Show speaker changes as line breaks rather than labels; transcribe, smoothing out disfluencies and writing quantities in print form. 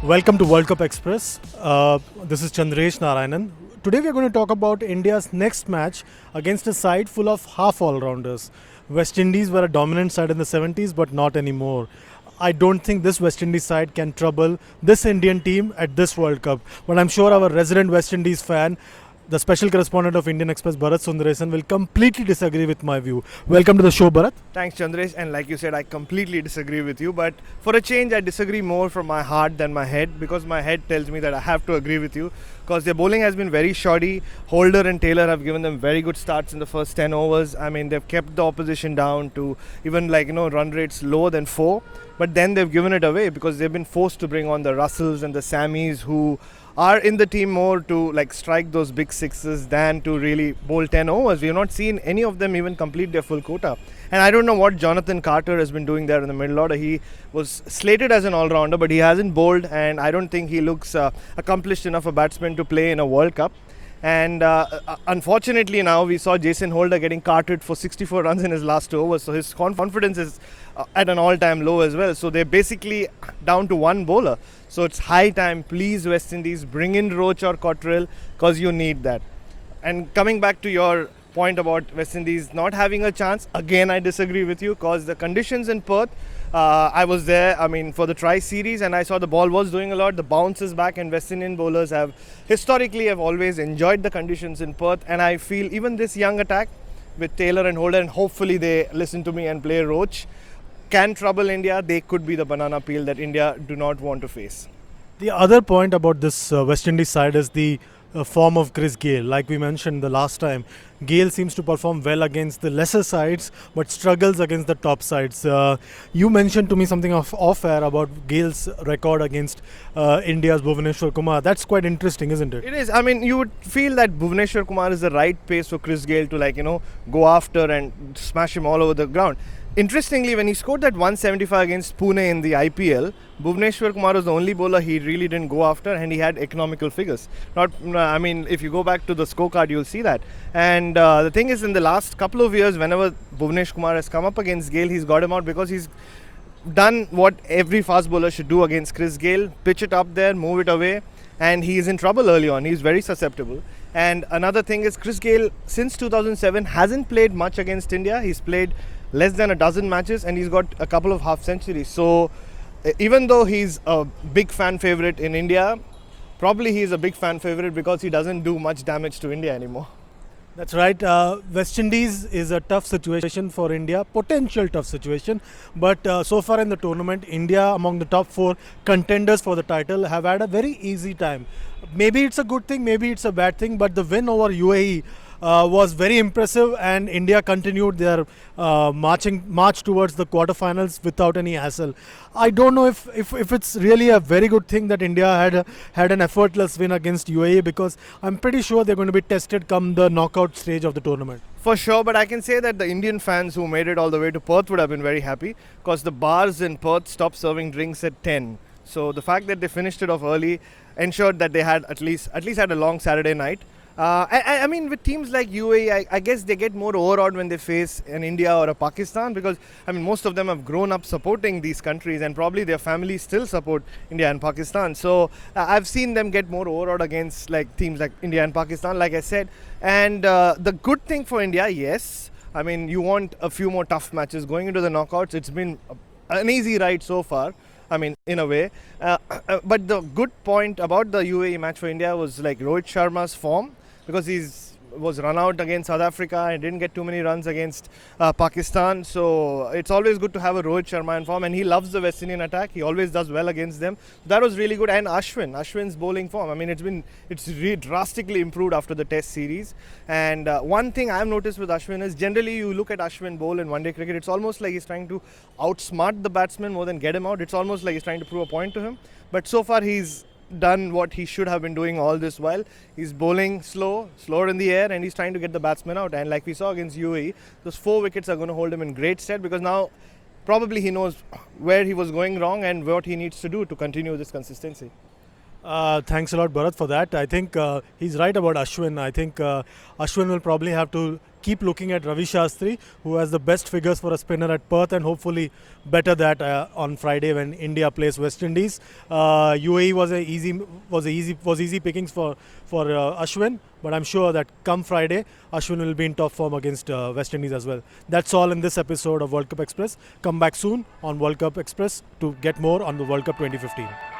Welcome to World Cup Express. This is Chandresh Narayanan. Today we are going to talk about India's next match against a side full of half all-rounders. West Indies were a dominant side in the 70s, but not anymore. I don't think this West Indies side can trouble this Indian team at this World Cup. But I'm sure our resident West Indies fan, the special correspondent of Indian Express, Bharat Sundaresan, will completely disagree with my view. Welcome to the show, Bharat.
Thanks, Chandresh. And like you said, I completely disagree with you. But for a change, I disagree more from my heart than my head, because my head tells me that I have to agree with you. Because their bowling has been very shoddy. Holder and Taylor have given them very good starts in the first 10 overs. I mean, they've kept the opposition down to even run rates lower than 4. But then they've given it away because they've been forced to bring on the Russells and the Sammies, who are in the team more to strike those big sixes than to really bowl 10 overs. We have not seen any of them even complete their full quota. And I don't know what Jonathan Carter has been doing there in the middle order. He was slated as an all-rounder, but he hasn't bowled, and I don't think he looks accomplished enough a batsman to play in a World Cup. And unfortunately now we saw Jason Holder getting carted for 64 runs in his last 2 overs, so his confidence is at an all-time low as well. So they're basically down to one bowler. So it's high time, please West Indies, bring in Roach or Cottrell, because you need that. And coming back to your point about West Indies not having a chance, again I disagree with you, because the conditions in Perth, I was there, for the tri-series, and I saw the ball was doing a lot. The bounce is back, and West Indian bowlers have always enjoyed the conditions in Perth. And I feel even this young attack with Taylor and Holder, and hopefully they listen to me and play Roach, can trouble India. They could be the banana peel that India do not want to face.
The other point about this West Indies side is the form of Chris Gayle. Like we mentioned the last time, Gayle seems to perform well against the lesser sides but struggles against the top sides. You mentioned to me something off-air about Gayle's record against India's Bhuvneshwar Kumar. That's quite interesting, isn't it?
It is. You would feel that Bhuvneshwar Kumar is the right pace for Chris Gayle to go after and smash him all over the ground. Interestingly, when he scored that 175 against Pune in the IPL, Bhuvneshwar Kumar was the only bowler he really didn't go after, and he had economical figures. If you go back to the scorecard, you'll see that. And the thing is, in the last couple of years, whenever Bhuvneshwar Kumar has come up against Gayle, he's got him out, because he's done what every fast bowler should do against Chris Gayle: pitch it up there, move it away, and he is in trouble early on. He's very susceptible. And another thing is, Chris Gayle, since 2007, hasn't played much against India. He's played less than a dozen matches, and he's got a couple of half centuries. So even though he's a big fan favorite in India, probably he's a big fan favorite because he doesn't do much damage to India anymore.
That's right. West Indies is a tough situation for India, potential tough situation. But so far in the tournament, India, among the top 4 contenders for the title, have had a very easy time. Maybe it's a good thing, maybe it's a bad thing, but the win over UAE was very impressive, and India continued their march towards the quarterfinals without any hassle. I don't know if it's really a very good thing that India had an effortless win against UAE, because I'm pretty sure they're going to be tested come the knockout stage of the tournament.
For sure, but I can say that the Indian fans who made it all the way to Perth would have been very happy, because the bars in Perth stopped serving drinks at 10. So the fact that they finished it off early ensured that they had at least had a long Saturday night. With teams like UAE, I guess they get more overawed when they face an India or a Pakistan, because most of them have grown up supporting these countries, and probably their families still support India and Pakistan. So I've seen them get more overawed against teams like India and Pakistan, like I said. And the good thing for India, yes, you want a few more tough matches going into the knockouts. It's been an easy ride so far, in a way. But the good point about the UAE match for India was Rohit Sharma's form, because he was run out against South Africa and didn't get too many runs against Pakistan. So it's always good to have a Rohit Sharma in form, and he loves the West Indian attack. He always does well against them. That was really good. And Ashwin's bowling form, it's really drastically improved after the Test series. And one thing I've noticed with Ashwin is, generally you look at Ashwin bowl in one-day cricket, it's almost like he's trying to outsmart the batsman more than get him out. It's almost like he's trying to prove a point to him. But so far he's done what he should have been doing all this while. He's bowling slower in the air, and he's trying to get the batsman out. And like we saw against UAE, those 4 wickets are going to hold him in great stead, because now probably he knows where he was going wrong and what he needs to do to continue this consistency.
Thanks a lot, Bharat, for that. I think he's right about Ashwin. I think Ashwin will probably have to keep looking at Ravi Shastri, who has the best figures for a spinner at Perth, and hopefully better that on Friday when India plays West Indies. UAE was easy pickings for Ashwin, but I'm sure that come Friday, Ashwin will be in top form against West Indies as well. That's all in this episode of World Cup Express. Come back soon on World Cup Express to get more on the World Cup 2015.